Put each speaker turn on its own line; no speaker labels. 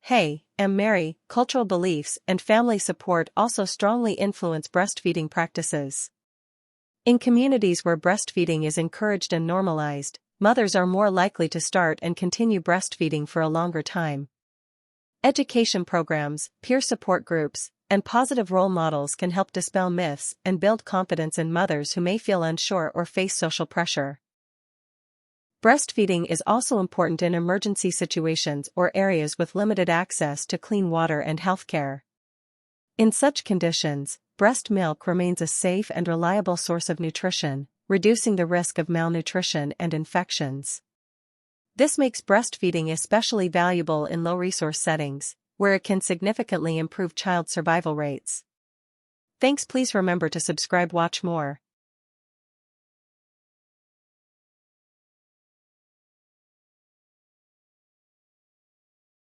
Hey, I'm Mary. Cultural beliefs and family support also strongly influence breastfeeding practices. In communities where breastfeeding is encouraged and normalized, mothers are more likely to start and continue breastfeeding for a longer time. Education programs, peer support groups, and positive role models can help dispel myths and build confidence in mothers who may feel unsure or face social pressure. Breastfeeding is also important in emergency situations or areas with limited access to clean water and healthcare. In such conditions, breast milk remains a safe and reliable source of nutrition, reducing the risk of malnutrition and infections. This makes breastfeeding especially valuable in low-resource settings, where it can significantly improve child survival rates. Thanks. Please remember to subscribe. Watch more.